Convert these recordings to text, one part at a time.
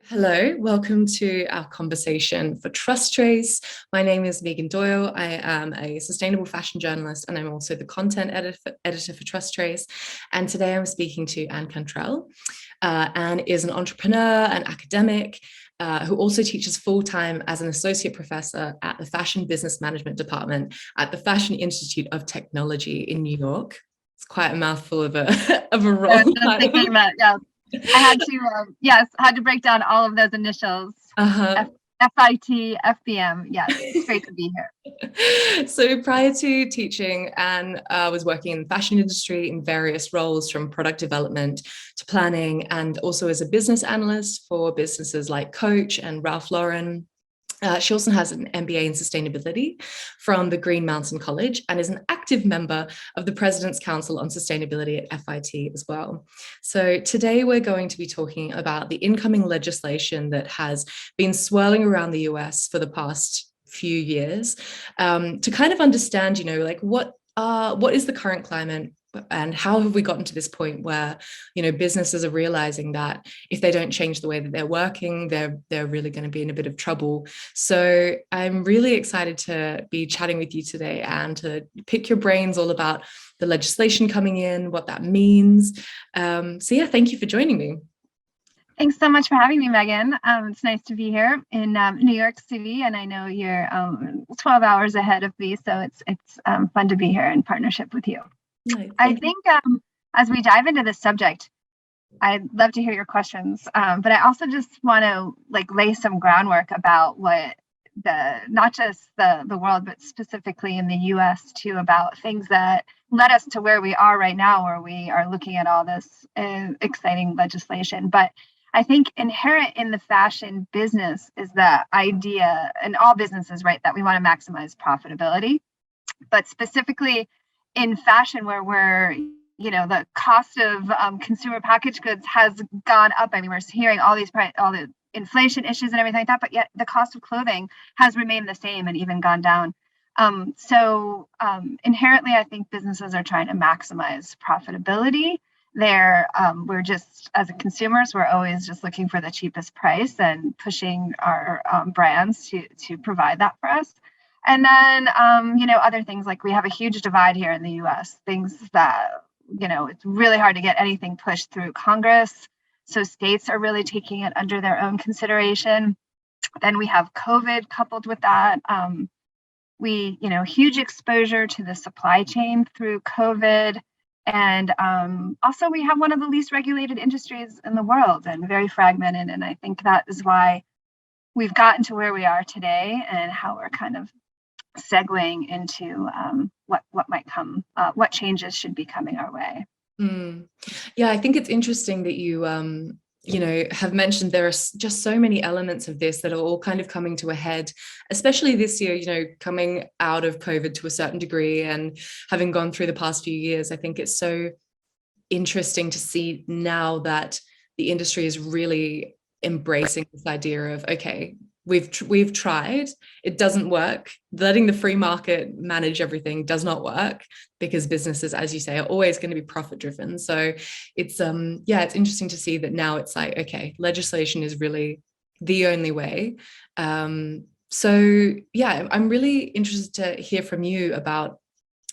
Hello, welcome to our conversation for TrusTrace. My name is Megan Doyle. I am a sustainable fashion journalist and I'm also the content editor for TrusTrace. And today I'm speaking to Ann Cantrell. Ann is an entrepreneur and academic who also teaches full-time as an associate professor at the Fashion Business Management Department at the Fashion Institute of Technology in New York. It's quite a mouthful of a role. I was just thinking that, yeah. I had to, had to break down all of those initials. FIT, FBM. Yes, it's great to be here. So prior to teaching, Anne was working in the fashion industry in various roles, from product development to planning, and also as a business analyst for businesses like Coach and Ralph Lauren. She also has an MBA in sustainability from the Green Mountain College and is an active member of the President's Council on Sustainability at FIT as well. So today we're going to be talking about the incoming legislation that has been swirling around the US for the past few years, to kind of understand, what is the current climate and how have we gotten to this point where, businesses are realizing that if they don't change the way that they're working, they're really going to be in a bit of trouble. So I'm really excited to be chatting with you today and to pick your brains all about the legislation coming in, what that means. Thank you for joining me. Thanks so much for having me, Megan. It's nice to be here in New York City, and I know you're 12 hours ahead of me, so it's fun to be here in partnership with you. Nice. I think as we dive into this subject, I'd love to hear your questions, but I also just want to lay some groundwork about what not just the world, but specifically in the US too, about things that led us to where we are right now, where we are looking at all this exciting legislation. But I think inherent in the fashion business is the idea, and all businesses, right, that we want to maximize profitability, but specifically in fashion, where we're, the cost of consumer packaged goods has gone up. I mean, we're hearing all the inflation issues and everything like that, but yet the cost of clothing has remained the same and even gone down. Inherently, I think businesses are trying to maximize profitability. We're just, as consumers, we're always just looking for the cheapest price and pushing our brands to provide that for us. And then, other things like we have a huge divide here in the US, things that, it's really hard to get anything pushed through Congress. So states are really taking it under their own consideration. Then we have COVID coupled with that. Huge exposure to the supply chain through COVID. And also we have one of the least regulated industries in the world and very fragmented. And I think that is why we've gotten to where we are today and how we're kind of segueing into what might come, what changes should be coming our way. Yeah, I think it's interesting that you have mentioned there are just so many elements of this that are all kind of coming to a head, especially this year, coming out of COVID to a certain degree and having gone through the past few years. I think it's so interesting to see now that the industry is really embracing this idea of, okay, we've tried, it doesn't work. Letting the free market manage everything does not work, because businesses, as you say, are always going to be profit driven. So it's it's interesting to see that now it's like, okay, legislation is really the only way. I'm really interested to hear from you about,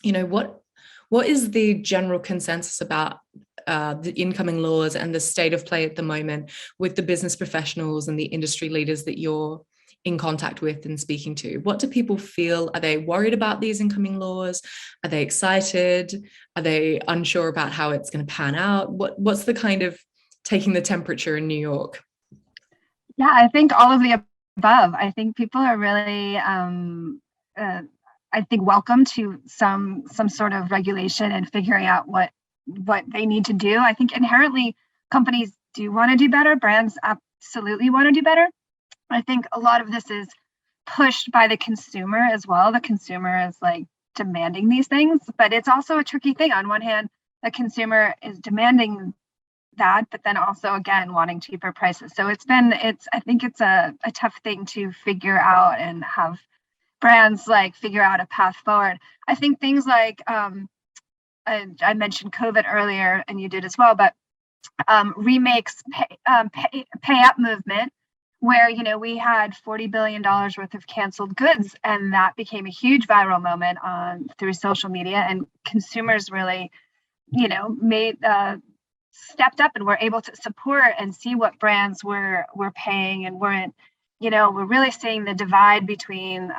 what is the general consensus about the incoming laws and the state of play at the moment with the business professionals and the industry leaders that you're in contact with and speaking to? What do people feel? Are they worried about these incoming laws? Are they excited? Are they unsure about how it's going to pan out? What's the kind of taking the temperature in New York? Yeah, I think all of the above. I think people are really welcome to some sort of regulation and figuring out what they need to do. I think inherently companies do want to do better. Brands absolutely want to do better. I think a lot of this is pushed by the consumer as well. The consumer is demanding these things, but it's also a tricky thing. On one hand, the consumer is demanding that, but then also again wanting cheaper prices. So I think it's a tough thing to figure out and have brands figure out a path forward. I think things like I mentioned COVID earlier, and you did as well, but Remake's pay up movement where, we had $40 billion worth of canceled goods, and that became a huge viral moment through social media, and consumers really, made stepped up and were able to support and see what brands were paying and weren't. We're really seeing the divide between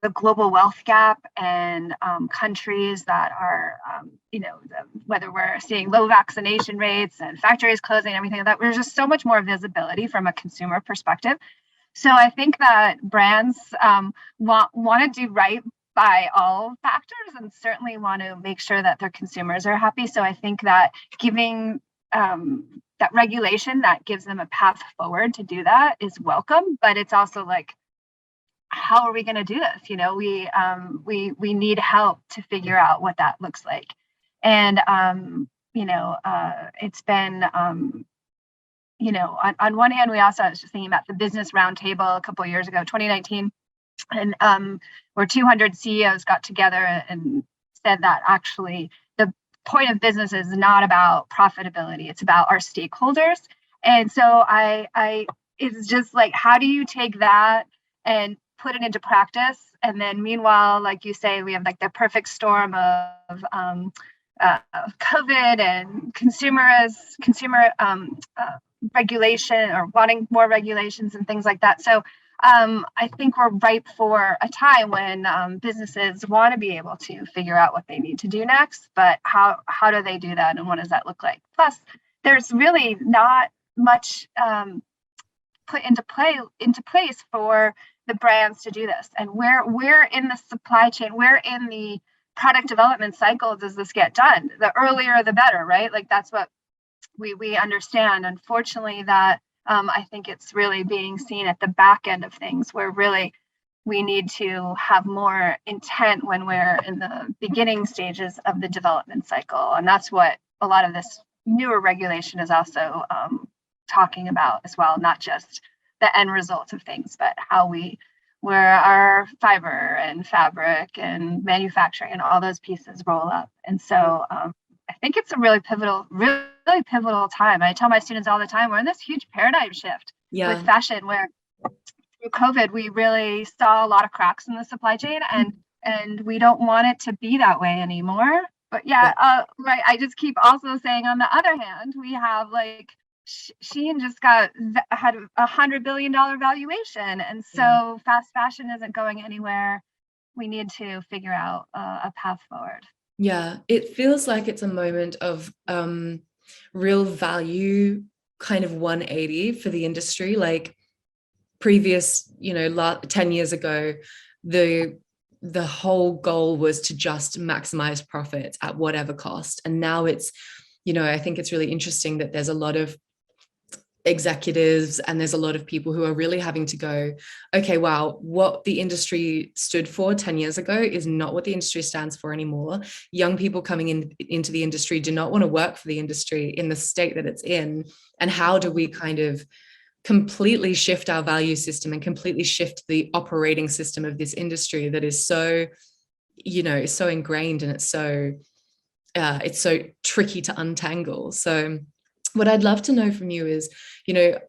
the global wealth gap and countries that are, whether we're seeing low vaccination rates and factories closing, everything like that. There's just so much more visibility from a consumer perspective. So I think that brands want to do right by all factors, and certainly want to make sure that their consumers are happy. So I think that giving that regulation that gives them a path forward to do that is welcome, but it's also like, how are we going to do this? We need help to figure out what that looks like. And it's been on one hand, I was just thinking about the Business Roundtable a couple of years ago, 2019, and where 200 CEOs got together and said that actually the point of business is not about profitability, it's about our stakeholders. And so it's just like, how do you take that and put it into practice? And then meanwhile, like you say, we have like the perfect storm of COVID and consumer regulation, or wanting more regulations and things like that. So I think we're ripe for a time when businesses want to be able to figure out what they need to do next, but how do they do that, and what does that look like? Plus, there's really not much put into place for the brands to do this. And where in the supply chain, where in the product development cycle does this get done? The earlier the better, right? Like, that's what we understand. Unfortunately, that I think it's really being seen at the back end of things, where really we need to have more intent when we're in the beginning stages of the development cycle. And that's what a lot of this newer regulation is also talking about as well, not just the end result of things, but where our fiber and fabric and manufacturing and all those pieces roll up. And so I think it's a really pivotal time. I tell my students all the time, we're in this huge paradigm shift with fashion, where through COVID, we really saw a lot of cracks in the supply chain, and we don't want it to be that way anymore. But right. I just keep also saying, on the other hand, we have like, Shein just had $100 billion valuation. And so fast fashion isn't going anywhere. We need to figure out a path forward. Yeah, it feels like it's a moment of real value kind of 180 for the industry. Like previous, 10 years ago, the whole goal was to just maximize profits at whatever cost. And now it's, I think it's really interesting that there's a lot of executives and there's a lot of people who are really having to go, okay, wow, what the industry stood for 10 years ago is not what the industry stands for anymore. Young people coming into the industry do not want to work for the industry in the state that it's in. And how do we kind of completely shift our value system and completely shift the operating system of this industry that is so, so ingrained, and it's so tricky to untangle. So what I'd love to know from you is,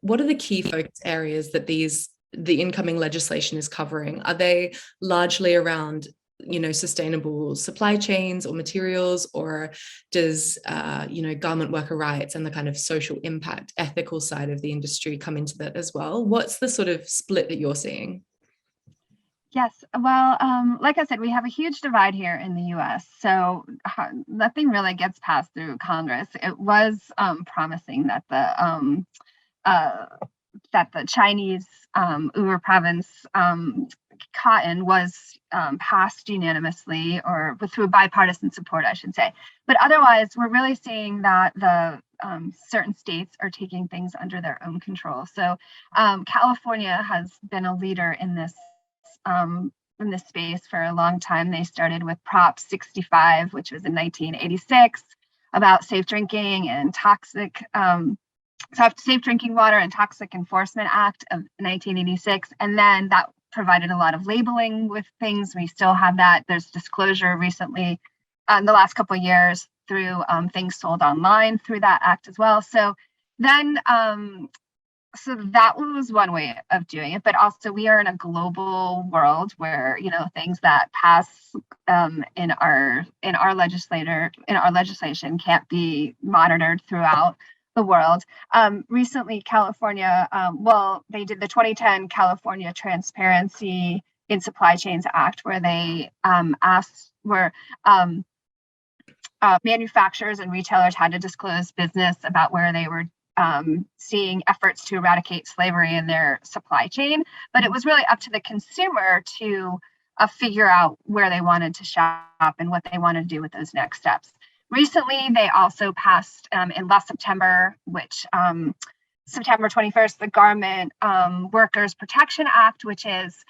what are the key focus areas that the incoming legislation is covering? Are they largely around, sustainable supply chains or materials, or does, garment worker rights and the kind of social impact, ethical side of the industry come into that as well? What's the sort of split that you're seeing? Yes. Well, like I said, we have a huge divide here in the U.S., so nothing really gets passed through Congress. It was promising that the Chinese Uyghur province cotton was passed unanimously, or through bipartisan support, I should say. But otherwise, we're really seeing that the certain states are taking things under their own control. So California has been a leader in this space for a long time. They started with Prop 65, which was in 1986, about safe drinking water and Toxic Enforcement Act of 1986. And then that provided a lot of labeling with things. We still have that. There's disclosure recently, in the last couple of years, through things sold online through that act as well. So then so that was one way of doing it, but also we are in a global world where, things that pass in our legislation can't be monitored throughout the world. Recently, California, they did the 2010 California Transparency in Supply Chains Act, where they manufacturers and retailers had to disclose business about where they were seeing efforts to eradicate slavery in their supply chain. But it was really up to the consumer to figure out where they wanted to shop and what they wanted to do with those next steps. Recently, they also passed in last September, which September 21st, the Garment Workers Protection Act, which is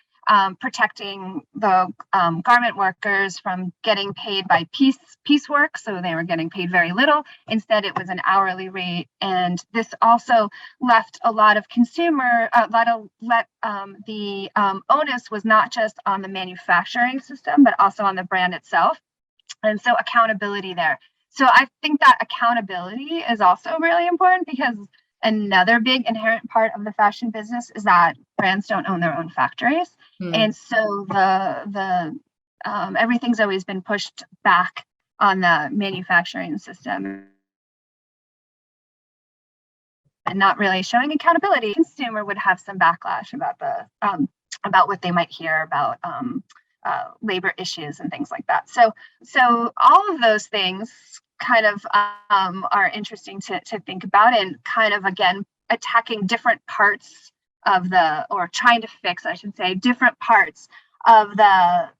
protecting the garment workers from getting paid by piecework. So they were getting paid very little. Instead, it was an hourly rate. And this also left a lot of the onus was not just on the manufacturing system, but also on the brand itself. And so accountability there. So I think that accountability is also really important, because another big inherent part of the fashion business is that brands don't own their own factories. And so the everything's always been pushed back on the manufacturing system and not really showing accountability. Consumer would have some backlash about what they might hear about labor issues and things like that. So all of those things kind of are interesting to think about, and kind of, again, attacking different parts of or trying to fix, I should say, different parts of the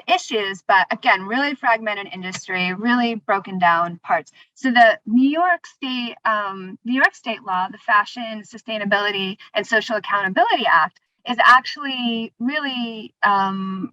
issues, but again, really fragmented industry, really broken down parts. So the New York State law, the Fashion Sustainability and Social Accountability Act, is actually really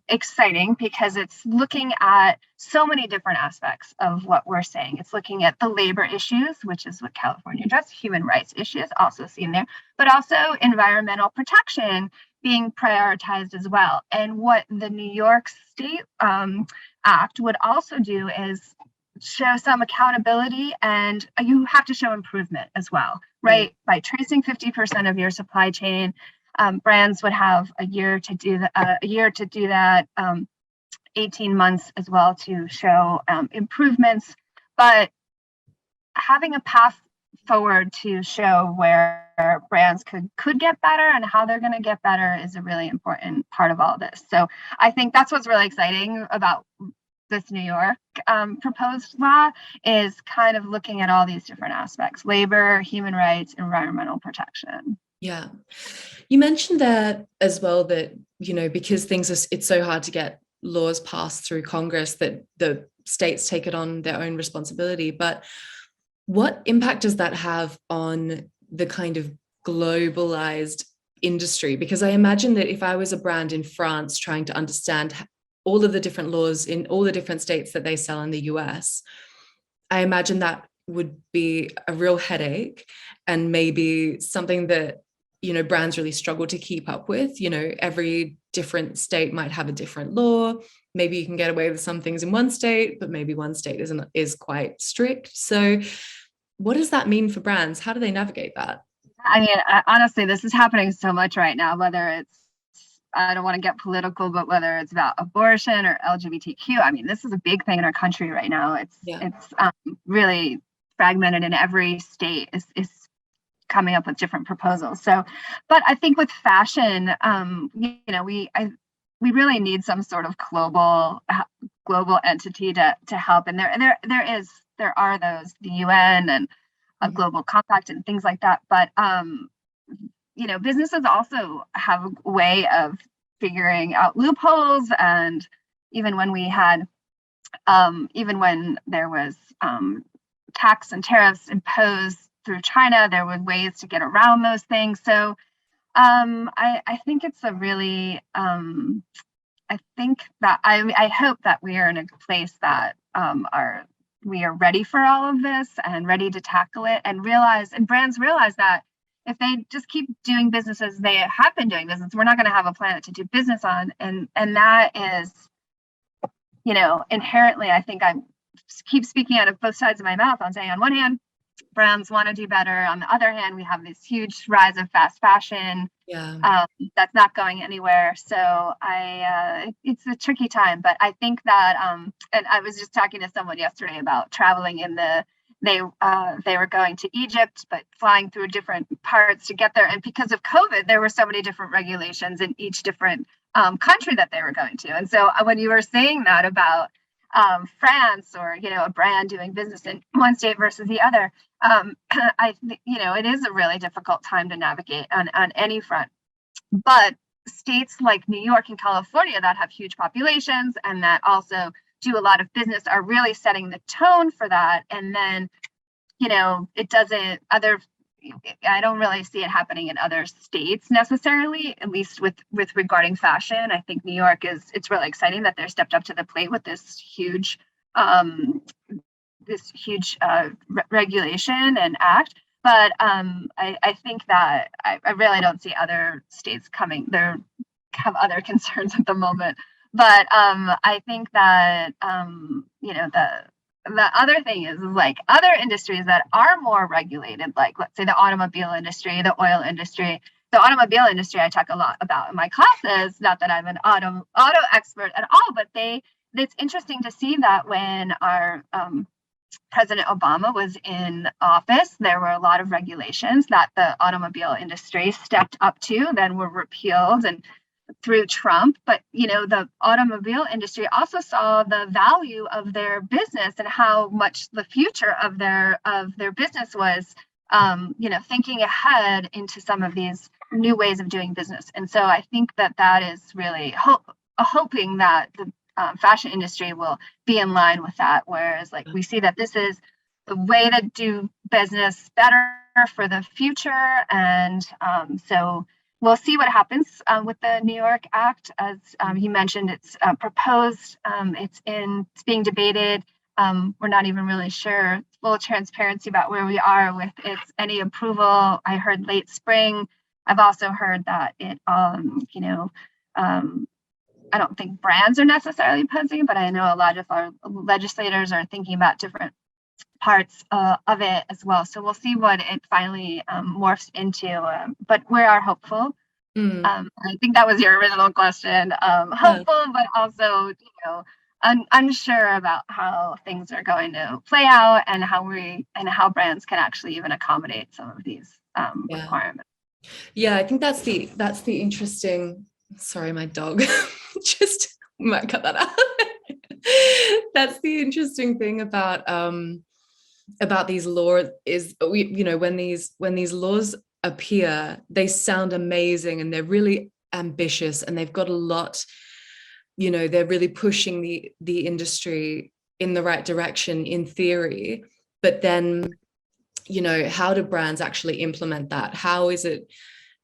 exciting, because it's looking at so many different aspects of what we're saying. It's looking at the labor issues, which is what California addressed, human rights issues also seen there, but also environmental protection being prioritized as well. And what the New York State Act would also do is show some accountability, and you have to show improvement as well, right? By tracing 50% of your supply chain, brands would have a year to do that, 18 months as well to show improvements, but having a path forward to show where brands could get better and how they're going to get better is a really important part of all this. So I think that's what's really exciting about this New York proposed law, is kind of looking at all these different aspects: labor, human rights, environmental protection. Yeah. You mentioned there as well that, because it's so hard to get laws passed through Congress, that the states take it on their own responsibility. But what impact does that have on the kind of globalized industry? Because I imagine that if I was a brand in France trying to understand all of the different laws in all the different states that they sell in the US, I imagine that would be a real headache, and maybe something that brands really struggle to keep up with. Every different state might have a different law. Maybe you can get away with some things in one state, but maybe one state is quite strict. So what does that mean for brands? How do they navigate that? I mean, honestly, this is happening so much right now, whether it's, I don't want to get political, but whether it's about abortion or LGBTQ, I mean, this is a big thing in our country right now. It's really fragmented, and every state is coming up with different proposals. So, but I think with fashion, we really need some sort of global entity to help. And there are those, the UN and a global compact and things like that. But businesses also have a way of figuring out loopholes. And even when there was tax and tariffs imposed through China, there were ways to get around those things. So I think it's a really, I hope that we are in a place that we are ready for all of this and ready to tackle it, and brands realize that if they just keep doing business as they have been doing business, we're not going to have a planet to do business on. And that is, inherently, I think I keep speaking out of both sides of my mouth on saying, on one hand, brands want to do better. On the other hand, we have this huge rise of fast fashion. That's not going anywhere. So it's a tricky time, but I think that, and I was just talking to someone yesterday about traveling in they were going to Egypt, but flying through different parts to get there. And because of COVID, there were so many different regulations in each different country that they were going to. And so when you were saying that about France, or, a brand doing business in one state versus the other, it is a really difficult time to navigate on any front. But states like New York and California that have huge populations and that also do a lot of business are really setting the tone for that. And then, I don't really see it happening in other states necessarily, at least with regarding fashion. I think New York it's really exciting that they're stepped up to the plate with this huge regulation and act. But I think that I really don't see other states coming. They have other concerns at the moment. But I think that, the other thing is like other industries that are more regulated, like let's say the automobile industry, the oil industry. The automobile industry I talk a lot about in my classes, not that I'm an auto expert at all, but it's interesting to see that when our President Obama was in office, there were a lot of regulations that the automobile industry stepped up to, then were repealed and through Trump. But, the automobile industry also saw the value of their business and how much the future of their business was, thinking ahead into some of these new ways of doing business. And so I think that is really hoping that the fashion industry will be in line with that. Whereas we see that this is the way to do business better for the future. And so we'll see what happens with the New York Act. As he mentioned, it's proposed, it's being debated. We're not even really sure full transparency about where we are with any approval. I heard late spring. I've also heard that it, I don't think brands are necessarily opposing, but I know a lot of our legislators are thinking about different parts of it as well. So we'll see what it finally morphs into, but we are hopeful. I think that was your original question. Hopeful, but also, unsure about how things are going to play out and how brands can actually even accommodate some of these requirements. Yeah, I think that's the interesting. Sorry, my dog just might cut that out. That's the interesting thing about these laws is when these laws appear, they sound amazing and they're really ambitious and they've got a lot, they're really pushing the industry in the right direction in theory, but then how do brands actually implement that? How is it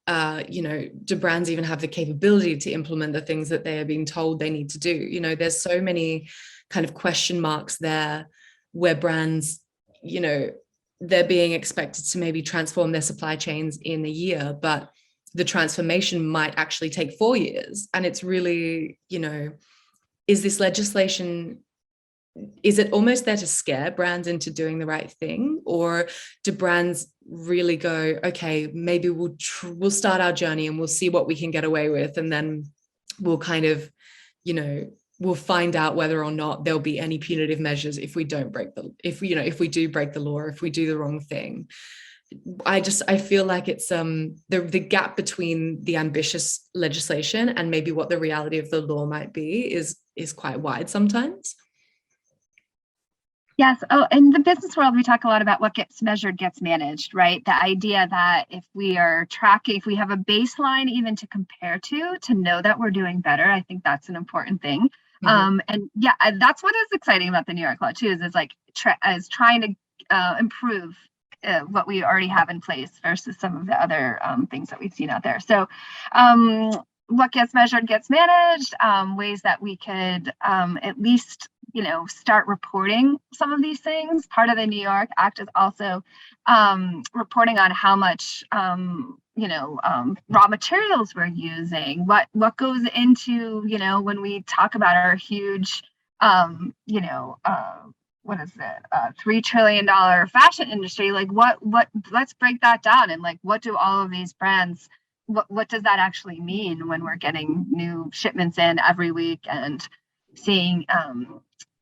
do brands even have the capability to implement the things that they are being told they need to do? There's so many kind of question marks there where brands, they're being expected to maybe transform their supply chains in a year, but the transformation might actually take 4 years. And it's really, is this legislation, is it almost there to scare brands into doing the right thing? Or do brands really go, okay, maybe we'll start our journey and we'll see what we can get away with, and then we'll kind of, we'll find out whether or not there'll be any punitive measures if we do break the law, or if we do the wrong thing. I feel like it's the gap between the ambitious legislation and maybe what the reality of the law might be is quite wide sometimes. Yes. Oh, in the business world, we talk a lot about what gets measured gets managed, right? The idea that if we are tracking, if we have a baseline even to compare to know that we're doing better, I think that's an important thing. And yeah, that's what is exciting about the New York law too, is like trying to improve what we already have in place versus some of the other things that we've seen out there. So what gets measured gets managed, ways that we could at least start reporting some of these things. Part of the New York Act is also reporting on how much raw materials we're using, what goes into when we talk about our huge what is it, $3 trillion fashion industry. Like what, let's break that down. And like, what do all of these brands, what does that actually mean when we're getting new shipments in every week and seeing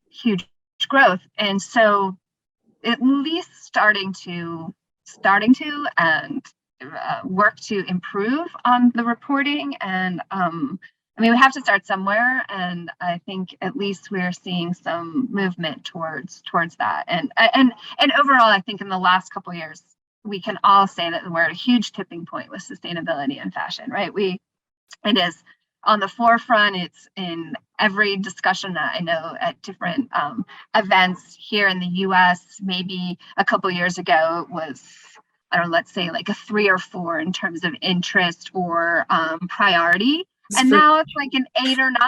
huge growth? And so at least starting to and work to improve on the reporting. And I mean, we have to start somewhere, and I think at least we're seeing some movement towards that. And overall, I think in the last couple of years, we can all say that we're at a huge tipping point with sustainability in fashion, right? It is on the forefront. It's in every discussion that I know at different events here in the US. Maybe a couple of years ago it was, I don't know, let's say like a 3 or 4 in terms of interest or priority. And now it's like an 8 or 9.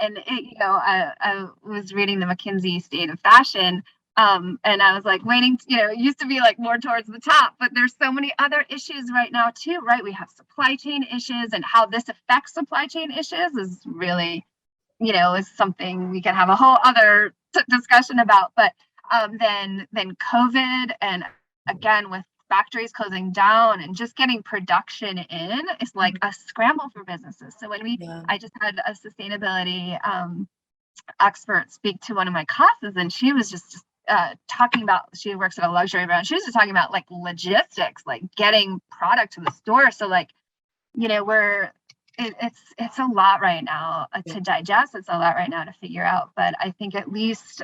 And I was reading the McKinsey State of Fashion, and I was like waiting, it used to be like more towards the top, but there's so many other issues right now too, right? We have supply chain issues, and how this affects supply chain issues is really, is something we can have a whole other discussion about. But then COVID, and again with factories closing down and just getting production in is like a scramble for businesses. So when I just had a sustainability expert speak to one of my classes, and she was just talking about, she works at a luxury brand. She was just talking about like logistics, like getting product to the store. So like, it's a lot right now to digest. It's a lot right now to figure out. But I think at least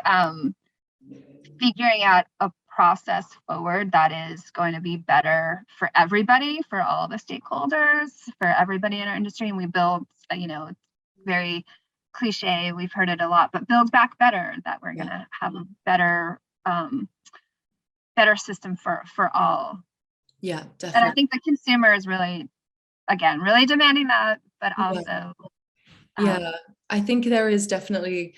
figuring out a process forward that is going to be better for everybody, for all the stakeholders, for everybody in our industry. And we build, very cliche, we've heard it a lot, but build back better, that we're going to have a better system for all. Yeah, definitely. And I think the consumer is really demanding that, but also I think there is definitely,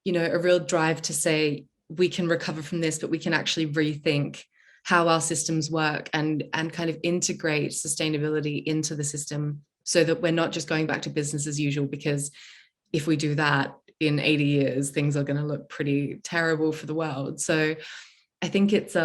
a real drive to say we can recover from this, but we can actually rethink how our systems work and kind of integrate sustainability into the system, so that we're not just going back to business as usual, because if we do that in 80 years, things are going to look pretty terrible for the world. So I think it's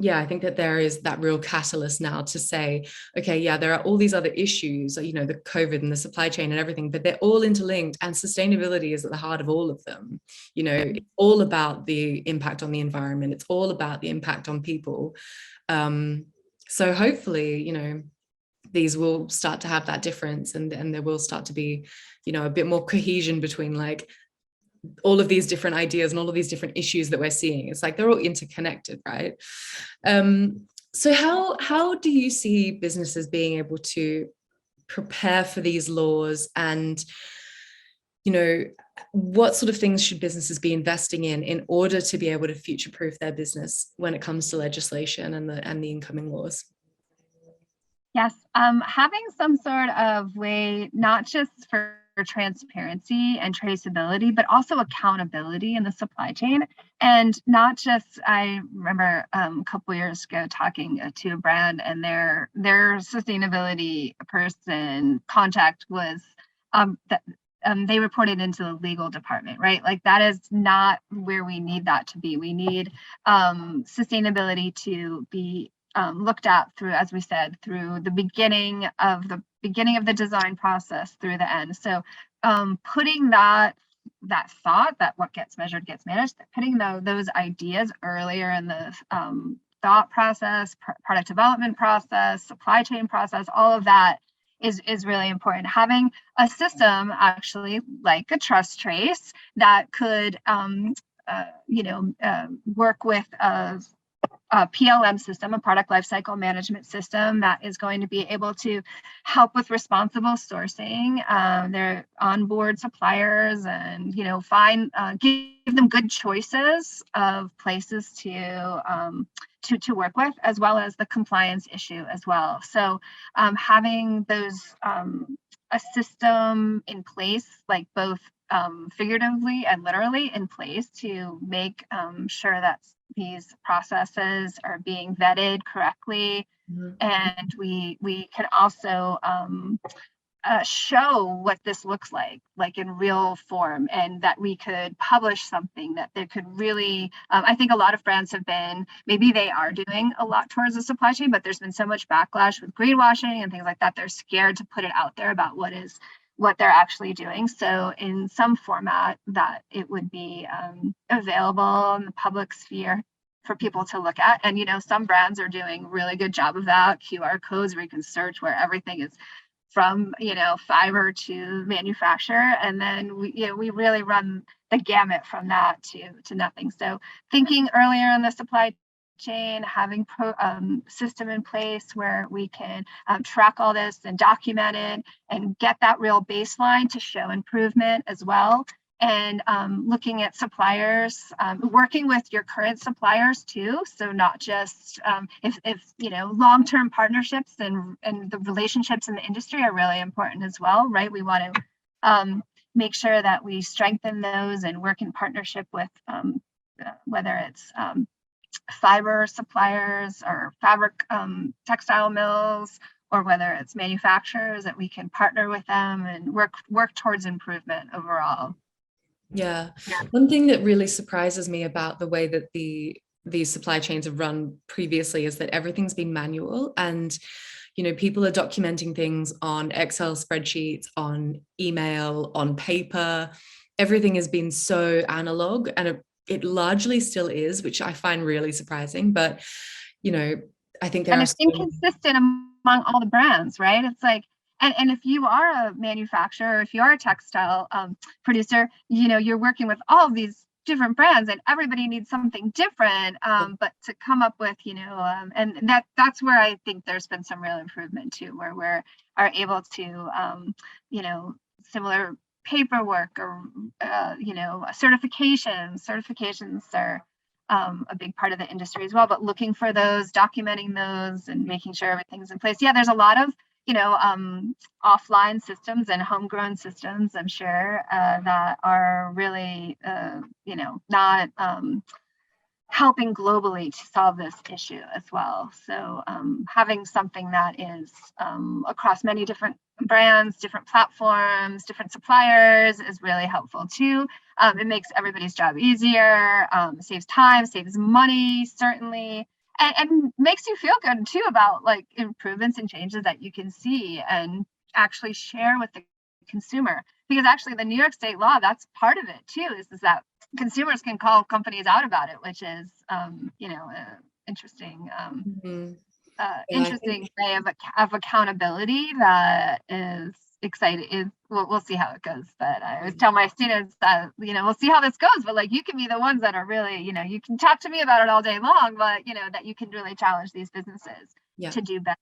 I think that there is that real catalyst now to say, okay, there are all these other issues, the COVID and the supply chain and everything, but they're all interlinked, and sustainability is at the heart of all of them. It's all about the impact on the environment. It's all about the impact on people. So hopefully, these will start to have that difference, and there will start to be, a bit more cohesion between like all of these different ideas and all of these different issues that we're seeing. It's like they're all interconnected, right? So how do you see businesses being able to prepare for these laws, and what sort of things should businesses be investing in order to be able to future-proof their business when it comes to legislation and the incoming laws? Yes, having some sort of way, not just for transparency and traceability, but also accountability in the supply chain. And not just, I remember a couple years ago talking to a brand, and their sustainability person contact was they reported into the legal department, right? Like that is not where we need that to be. We need sustainability to be looked at through, as we said, through the beginning of the design process through the end. So putting that thought that what gets measured gets managed, putting those ideas earlier in the thought process, product development process, supply chain process, all of that is really important. Having a system actually like a TrusTrace that could work with a PLM system, a product lifecycle management system, that is going to be able to help with responsible sourcing. They're onboard suppliers, and give them good choices of places to work with, as well as the compliance issue as well. So having those a system in place, like both figuratively and literally in place, to make sure that these processes are being vetted correctly. Mm-hmm. And we can also show what this looks like in real form, and that we could publish something that they could really, I think a lot of brands have been, maybe they are doing a lot towards the supply chain, but there's been so much backlash with greenwashing and things like that. They're scared to put it out there about what they're actually doing. So in some format that it would be available in the public sphere for people to look at. And, some brands are doing really good job of that. QR codes where you can search where everything is from, fiber to manufacture. And then we really run the gamut from that to nothing. So thinking earlier in the supply chain, having system in place where we can track all this and document it and get that real baseline to show improvement as well. And looking at suppliers, working with your current suppliers too. So not just if long-term partnerships and the relationships in the industry are really important as well, right? We want to make sure that we strengthen those and work in partnership with whether it's fiber suppliers or fabric textile mills, or whether it's manufacturers, that we can partner with them and work towards improvement overall. Yeah. One thing that really surprises me about the way that these supply chains have run previously is that everything's been manual, and people are documenting things on Excel spreadsheets, on email, on paper. Everything has been so analog, and it largely still is, which I find really surprising. But I think it's inconsistent among all the brands, right? It's like, and if you are a manufacturer, if you are a textile producer, you're working with all of these different brands, and everybody needs something different. But to come up with, and that's where I think there's been some real improvement too, where we're able to, similar paperwork or, certifications are a big part of the industry as well. But looking for those, documenting those, and making sure everything's in place. Yeah, there's a lot of offline systems and homegrown systems, I'm sure, that are really, not helping globally to solve this issue as well. So having something that is across many different brands, different platforms, different suppliers is really helpful too. It makes everybody's job easier, saves time, saves money, certainly. And makes you feel good too about like improvements and changes that you can see and actually share with the consumer. Because actually the New York State law, that's part of it too, is that consumers can call companies out about it, which is interesting interesting way of accountability that is exciting. We'll see how it goes, but I always tell my students that we'll see how this goes, but like you can be the ones that are really you can talk to me about it all day long, but that you can really challenge these businesses to do better.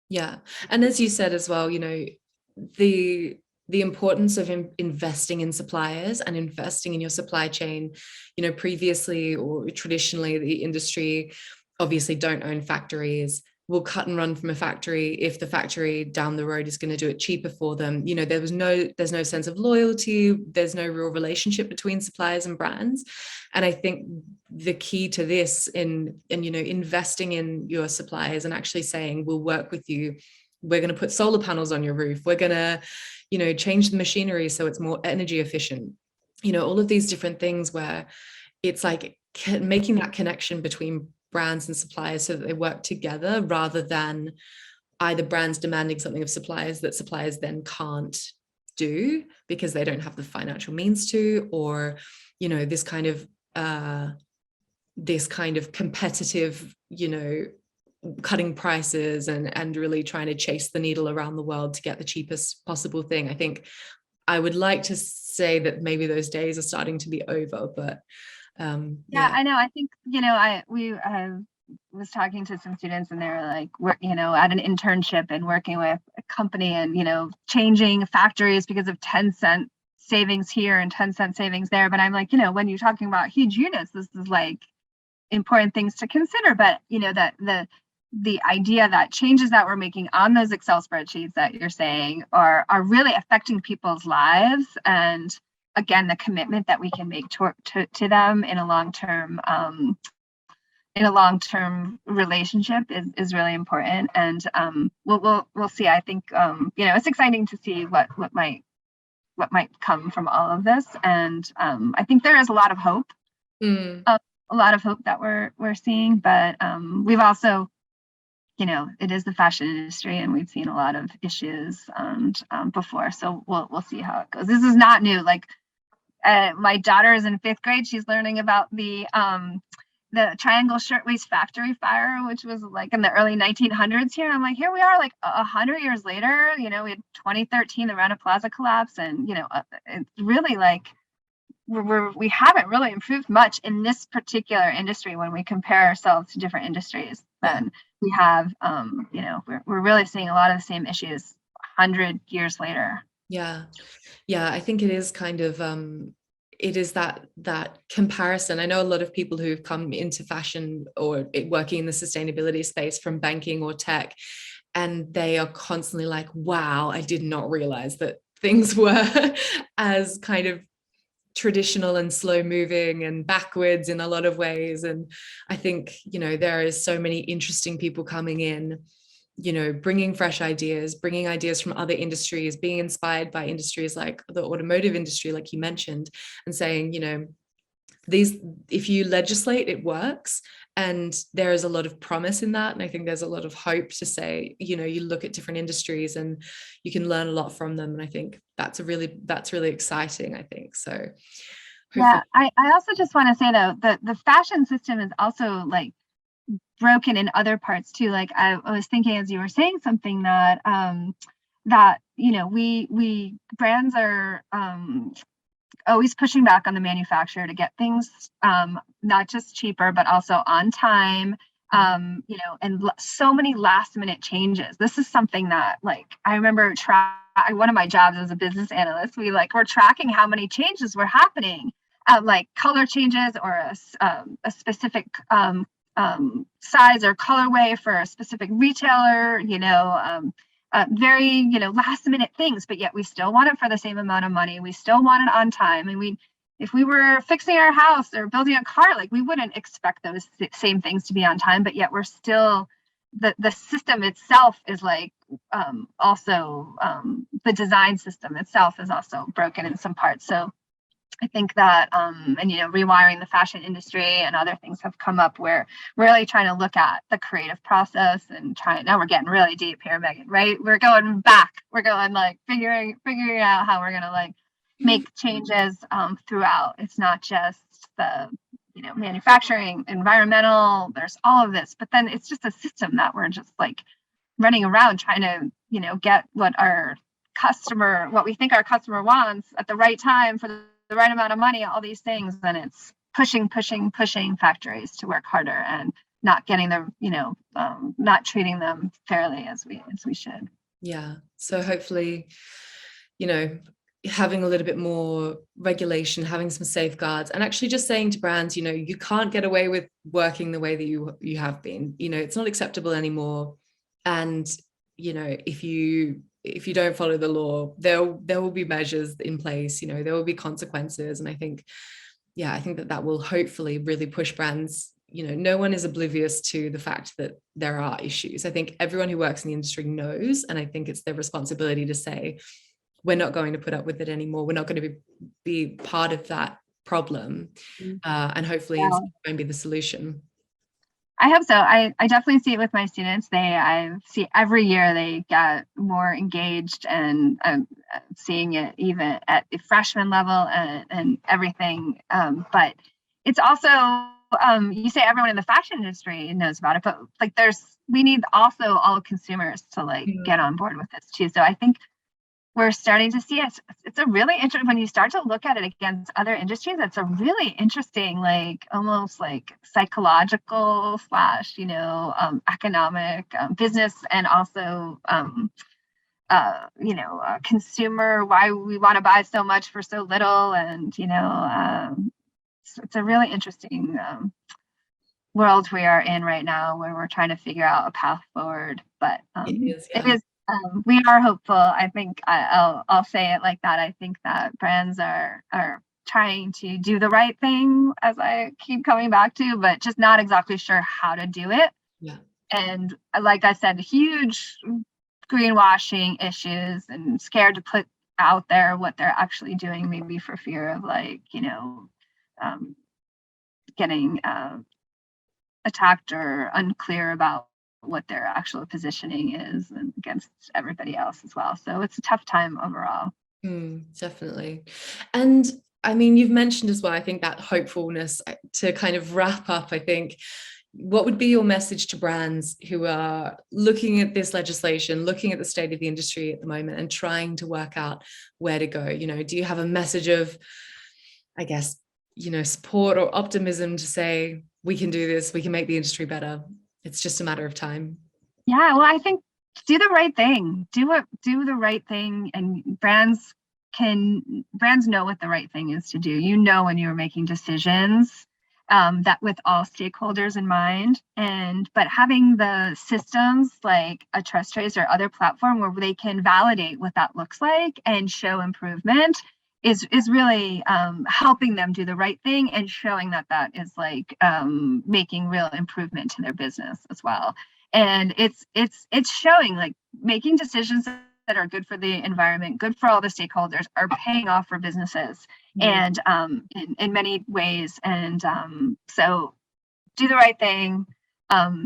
Yeah. And as you said as well, the importance of investing in suppliers and investing in your supply chain. Previously or traditionally, the industry obviously don't own factories, will cut and run from a factory if the factory down the road is going to do it cheaper for them. There's no sense of loyalty. There's no real relationship between suppliers and brands. And I think the key to this in investing in your suppliers and actually saying, we'll work with you. We're going to put solar panels on your roof. We're going to, change the machinery so it's more energy efficient. All of these different things where it's like making that connection between brands and suppliers so that they work together, rather than either brands demanding something of suppliers that suppliers then can't do because they don't have the financial means to, or this kind of competitive cutting prices and really trying to chase the needle around the world to get the cheapest possible thing. I think I would like to say that maybe those days are starting to be over, but I know. I think I was talking to some students, and they were like, we're at an internship and working with a company, and changing factories because of 10-cent savings here and 10-cent savings there. But I'm like, when you're talking about huge units, this is like important things to consider. But that the idea that changes that we're making on those Excel spreadsheets that you're saying are really affecting people's lives, and again, the commitment that we can make to them in a long-term in a long-term relationship is really important. And we'll see. I think it's exciting to see what might come from all of this. And I think there is a lot of hope. A lot of hope that we're seeing, but we've also, it is the fashion industry, and we've seen a lot of issues before. So we'll see how it goes. This is not new. Like my daughter is in 5th grade. She's learning about the Triangle Shirtwaist Factory fire, which was like in the early 1900s here. And I'm like, here we are, like 100 years later. We had 2013, the Rana Plaza collapse, and it's really like we haven't really improved much in this particular industry when we compare ourselves to different industries. Then we have, we're really seeing a lot of the same issues 100 years later. Yeah, I think it is kind of it is that comparison. I know a lot of people who've come into fashion or working in the sustainability space from banking or tech, and they are constantly like, wow, I did not realize that things were as kind of traditional and slow moving and backwards in a lot of ways. And I think, there is so many interesting people coming in, bringing fresh ideas, bringing ideas from other industries, being inspired by industries like the automotive industry, like you mentioned, and saying, if you legislate, it works. And there is a lot of promise in that. And I think there's a lot of hope to say, you look at different industries and you can learn a lot from them. And I think that's really exciting, I think. So hopefully. Yeah, I also just want to say though, the fashion system is also like broken in other parts too. Like I was thinking as you were saying something that we brands are always pushing back on the manufacturer to get things not just cheaper but also on time, and so many last minute changes. This is something that, like, I remember one of my jobs as a business analyst, we're tracking how many changes were happening, like color changes or a specific size or colorway for a specific retailer, very, last minute things, but yet we still want it for the same amount of money. We still want it on time. And if we were fixing our house or building a car, like, we wouldn't expect those same things to be on time, but yet we're still, the system itself is like, also, the design system itself is also broken in some parts. So I think that, rewiring the fashion industry and other things have come up where we're really trying to look at the creative process and now we're getting really deep here, Megan, right? We're going back. We're going like figuring out how we're going to like make changes throughout. It's not just the, manufacturing, environmental, there's all of this, but then it's just a system that we're just like running around trying to, get what we think our customer wants at the right time for the right amount of money, all these things. Then it's pushing factories to work harder and not getting them, not treating them fairly as we should. Yeah. So hopefully, having a little bit more regulation, having some safeguards, and actually just saying to brands, you can't get away with working the way that you have been. It's not acceptable anymore. And, if you don't follow the law, there will be measures in place, there will be consequences. And I think that will hopefully really push brands. No one is oblivious to the fact that there are issues. I think everyone who works in the industry knows, and I think it's their responsibility to say, we're not going to put up with it anymore. We're not going to be part of that problem. And hopefully it's going to be the solution. I hope so. I definitely see it with my students. I see every year they get more engaged, and I'm seeing it even at the freshman level and everything. But it's also, you say everyone in the fashion industry knows about it, but like we need also all consumers to like get on board with this too. So I think we're starting to see it. It's a really interesting, when you start to look at it against other industries, it's a really interesting, like almost like psychological / economic, business, and also, consumer, why we want to buy so much for so little. And, it's a really interesting world we are in right now, where we're trying to figure out a path forward. But it is. We are hopeful. I think I'll say it like that. I think that brands are trying to do the right thing, as I keep coming back to, but just not exactly sure how to do it. Yeah. And like I said, huge greenwashing issues, and scared to put out there what they're actually doing, maybe for fear of, like, getting attacked, or unclear about what their actual positioning is and against everybody else as well. So it's a tough time overall. Definitely. And I mean, you've mentioned as well, I think, that hopefulness. To kind of wrap up, I think, what would be your message to brands who are looking at this legislation, looking at the state of the industry at the moment, and trying to work out where to go? Do you have a message of, I guess, support or optimism to say, we can do this, we can make the industry better? It's just a matter of time. Yeah, well, I think do the right thing. Do the right thing, and brands know what the right thing is to do. When you're making decisions, that with all stakeholders in mind, but having the systems like a TrusTrace or other platform where they can validate what that looks like and show improvement is really helping them do the right thing, and showing that is like making real improvement to their business as well. And it's showing, like, making decisions that are good for the environment, good for all the stakeholders, are paying off for businesses, and in many ways. And so do the right thing.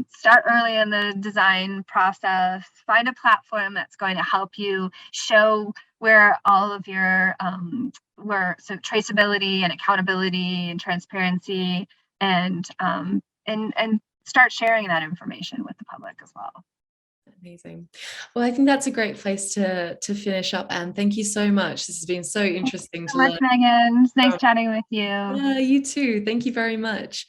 Start early in the design process. Find a platform that's going to help you show where all of your so traceability and accountability and transparency, and start sharing that information with the public as well. Amazing. Well, I think that's a great place to finish up, Anne. Thank you so much. This has been so interesting to learn. Megan. It's nice chatting with you. Yeah, you too. Thank you very much.